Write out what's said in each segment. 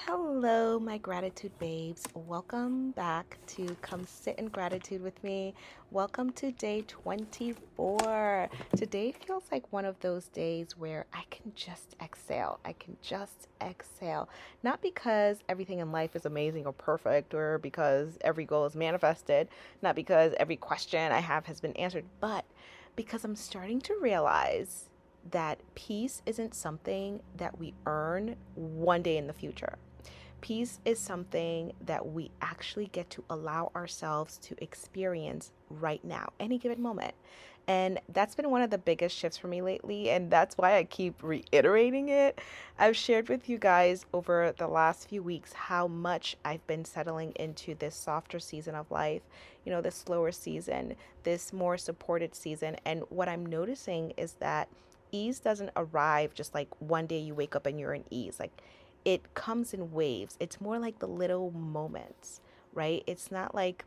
Hello, my gratitude babes. Welcome back to Come Sit in Gratitude with me. Welcome to day 24. Today feels like one of those days where I can just exhale. I can just exhale. Not because everything in life is amazing or perfect or because every goal is manifested, not because every question I have has been answered, but because I'm starting to realize that peace isn't something that we earn one day in the future. Peace is something that we actually get to allow ourselves to experience right now, any given moment. And that's been one of the biggest shifts for me lately. And that's why I keep reiterating it. I've shared with you guys over the last few weeks how much I've been settling into this softer season of life, this slower season, this more supported season. And what I'm noticing is that ease doesn't arrive just like one day you wake up and you're in ease. Like it comes in waves. It's more like the little moments, right? It's not like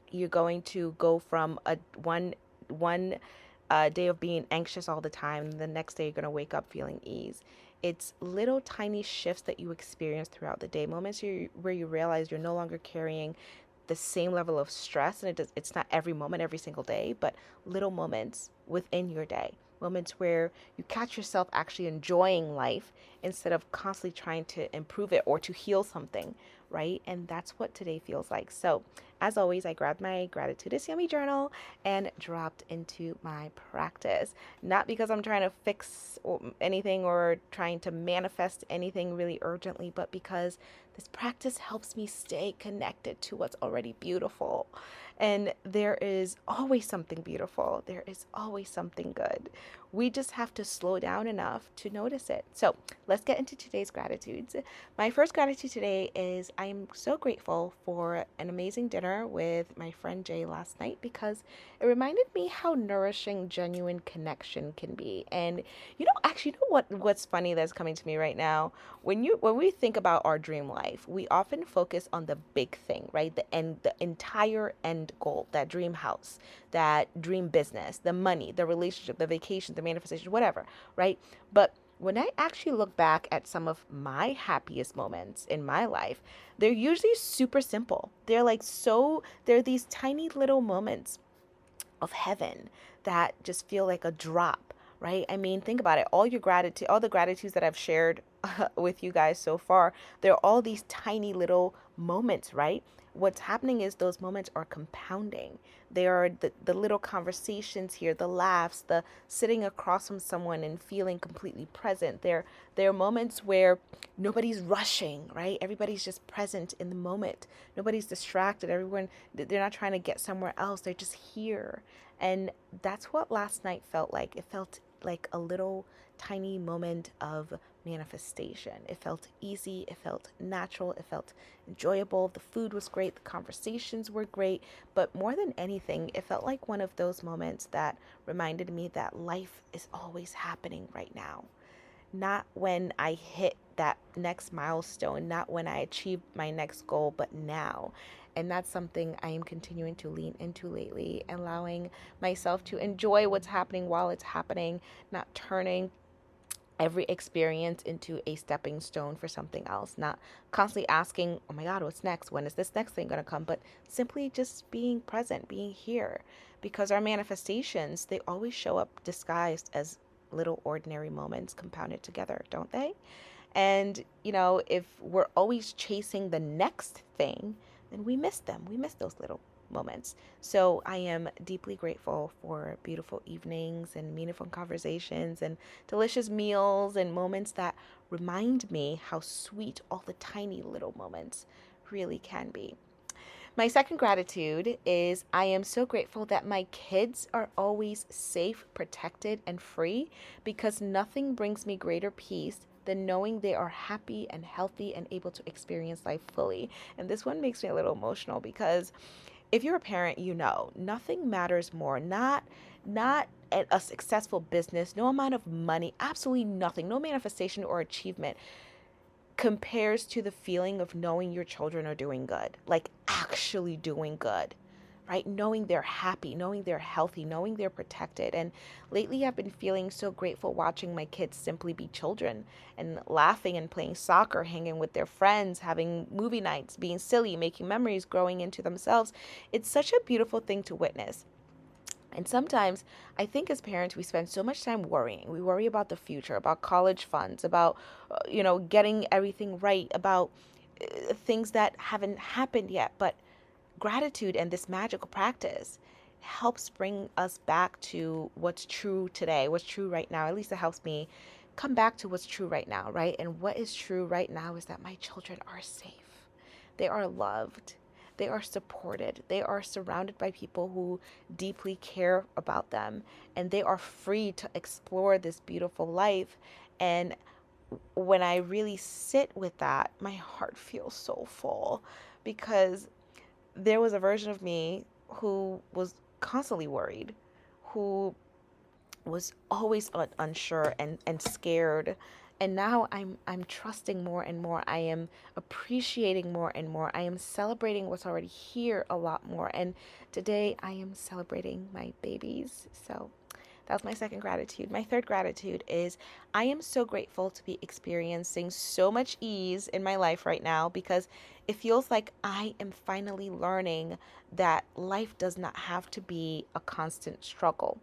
you're going to go from a one day of being anxious all the time, and the next day you're going to wake up feeling ease. It's little tiny shifts that you experience throughout the day, moments where you realize you're no longer carrying the same level of stress, and it's not every moment every single day, but little moments within your day, moments where you catch yourself actually enjoying life instead of constantly trying to improve it or to heal something, right? And that's what today feels like. So as always, I grabbed my gratitude is yummy journal and dropped into my practice, not because I'm trying to fix anything or trying to manifest anything really urgently, but because this practice helps me stay connected to what's already beautiful. And there is always something beautiful. There is always something good. We just have to slow down enough to notice it. So let's get into today's gratitudes. My first gratitude today is I am so grateful for an amazing dinner with my friend Jay last night because it reminded me how nourishing genuine connection can be. And actually, what's funny that's coming to me right now? When we think about our dream life, we often focus on the big thing, right? The entire end goal, that dream house, that dream business, the money, the relationship, the vacation, the manifestation, whatever, right? But when I actually look back at some of my happiest moments in my life, they're usually super simple. They're these tiny little moments of heaven that just feel like a drop, right? I mean, think about it. All the gratitudes that I've shared with you guys so far, they're all these tiny little moments, right? What's happening is those moments are compounding. They are the little conversations here, the laughs, the sitting across from someone and feeling completely present. They're moments where nobody's rushing, right? Everybody's just present in the moment. Nobody's distracted. They're not trying to get somewhere else. They're just here. And that's what last night felt like. It felt like a little tiny moment of manifestation. It felt easy, it felt natural, it felt enjoyable. The food was great, the conversations were great, but more than anything, it felt like one of those moments that reminded me that life is always happening right now. Not when I hit that next milestone, not when I achieve my next goal, but now. And that's something I am continuing to lean into lately, allowing myself to enjoy what's happening while it's happening, not turning every experience into a stepping stone for something else, not constantly asking, oh my God, what's next? When is this next thing going to come? But simply just being present, being here. Because our manifestations, they always show up disguised as little ordinary moments compounded together, don't they? And, if we're always chasing the next thing, then we miss them. We miss those little moments. So I am deeply grateful for beautiful evenings and meaningful conversations and delicious meals and moments that remind me how sweet all the tiny little moments really can be. My second gratitude is I am so grateful that my kids are always safe, protected, and free because nothing brings me greater peace than knowing they are happy and healthy and able to experience life fully. And this one makes me a little emotional because if you're a parent, nothing matters more. Not a successful business, no amount of money, absolutely nothing, no manifestation or achievement compares to the feeling of knowing your children are doing good, like actually doing good, right? Knowing they're happy, knowing they're healthy, knowing they're protected. And lately I've been feeling so grateful watching my kids simply be children and laughing and playing soccer, hanging with their friends, having movie nights, being silly, making memories, growing into themselves. It's such a beautiful thing to witness. And sometimes I think as parents, we spend so much time worrying. We worry about the future, about college funds, about, getting everything right, about things that haven't happened yet. But gratitude and this magical practice helps bring us back to what's true today, what's true right now. At least it helps me come back to what's true right now, right? And what is true right now is that my children are safe. They are loved. They are supported. They are surrounded by people who deeply care about them. And they are free to explore this beautiful life. And when I really sit with that, my heart feels so full because there was a version of me who was constantly worried, who was always unsure and scared. And now I'm trusting more and more. I am appreciating more and more. I am celebrating what's already here a lot more. And today I am celebrating my babies. So that's my second gratitude. My third gratitude is I am so grateful to be experiencing so much ease in my life right now because it feels like I am finally learning that life does not have to be a constant struggle.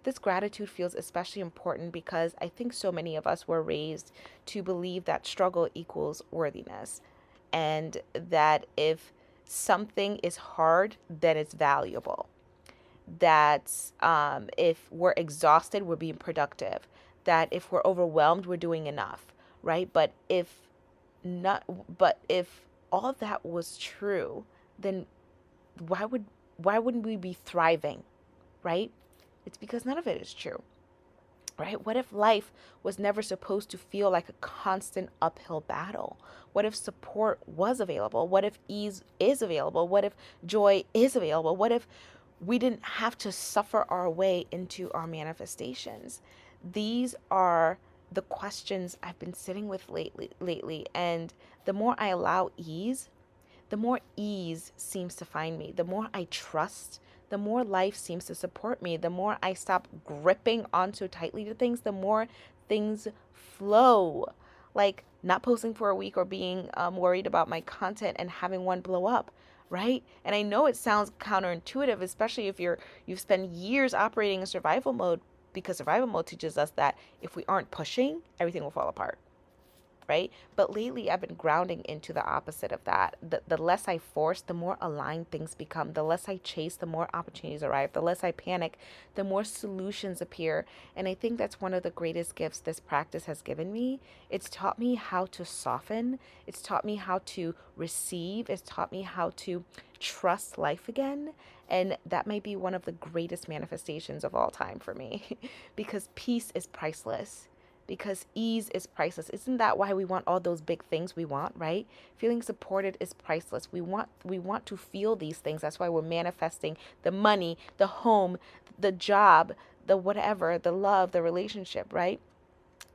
This gratitude feels especially important because I think so many of us were raised to believe that struggle equals worthiness and that if something is hard, then it's valuable. That if we're exhausted, we're being productive. That if we're overwhelmed, we're doing enough, right? Not, but if all of that was true, then why would why wouldn't we be thriving, right? It's because none of it is true, right? What if life was never supposed to feel like a constant uphill battle? What if support was available? What if ease is available? What if joy is available? What if we didn't have to suffer our way into our manifestations? These are the questions I've been sitting with lately, and the more I allow ease, the more ease seems to find me. The more I trust, the more life seems to support me. The more I stop gripping on so tightly to things, the more things flow. Like not posting for a week or being worried about my content and having one blow up, right? And I know it sounds counterintuitive, especially if you've spent years operating in survival mode, because survival mode teaches us that if we aren't pushing, everything will fall apart, right? But lately, I've been grounding into the opposite of that. The less I force, the more aligned things become. The less I chase, the more opportunities arrive. The less I panic, the more solutions appear. And I think that's one of the greatest gifts this practice has given me. It's taught me how to soften. It's taught me how to receive. It's taught me how to trust life again. And that might be one of the greatest manifestations of all time for me because peace is priceless, because ease is priceless. Isn't that why we want all those big things we want, right? Feeling supported is priceless. We want to feel these things. That's why we're manifesting the money, the home, the job, the whatever, the love, the relationship, right?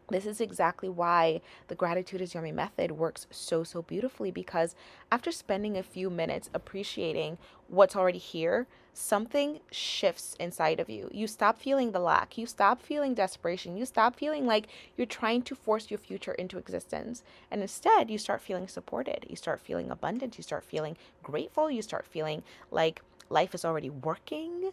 This is exactly why the gratitude is yummy method works so beautifully, because after spending a few minutes appreciating what's already here, something shifts inside of you. You stop feeling the lack. You stop feeling desperation. You stop feeling like you're trying to force your future into existence. And instead, you start feeling supported. You start feeling abundant. You start feeling grateful. You start feeling like life is already working.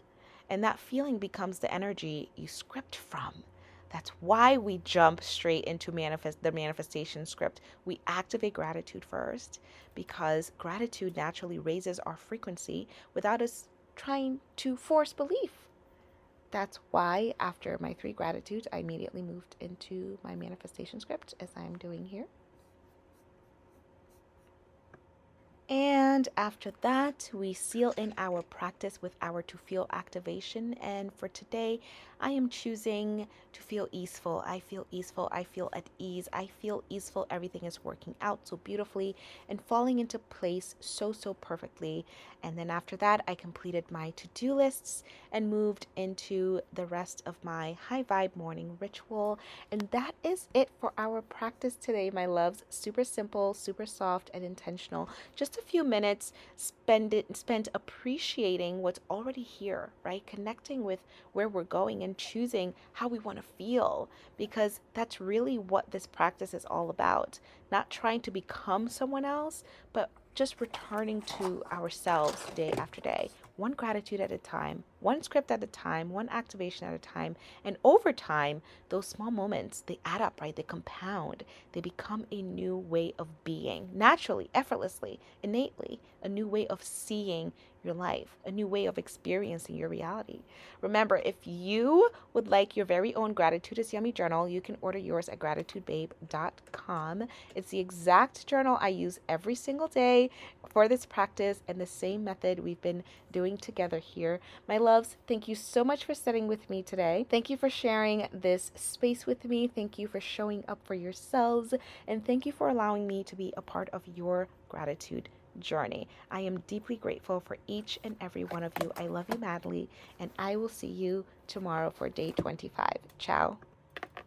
And that feeling becomes the energy you script from. That's why we jump straight into the manifestation script. We activate gratitude first because gratitude naturally raises our frequency without us trying to force belief. That's why after my 3 gratitudes, I immediately moved into my manifestation script as I'm doing here. And after that, we seal in our practice with our to feel activation. And for today, I am choosing to feel easeful. I feel easeful. I feel at ease. I feel easeful. Everything is working out so beautifully and falling into place so perfectly. And then after that, I completed my to-do lists and moved into the rest of my high vibe morning ritual. And that is it for our practice today, my loves. Super simple, super soft, and intentional. Just a few minutes minutes spent appreciating what's already here, right? Connecting with where we're going and choosing how we want to feel, because that's really what this practice is all about. Not trying to become someone else, but just returning to ourselves day after day, one gratitude at a time, one script at a time, one activation at a time. And over time, those small moments, they add up, right? They compound. They become a new way of being, naturally, effortlessly, innately, a new way of seeing your life, a new way of experiencing your reality. Remember, if you would like your very own Gratitude is Yummy journal, you can order yours at gratitudebabe.com. It's the exact journal I use every single day for this practice, and the same method we've been doing together here. My loves, thank you so much for sitting with me today. Thank you for sharing this space with me. Thank you for showing up for yourselves, and thank you for allowing me to be a part of your gratitude journey. I am deeply grateful for each and every one of you. I love you madly, and I will see you tomorrow for day 25. Ciao.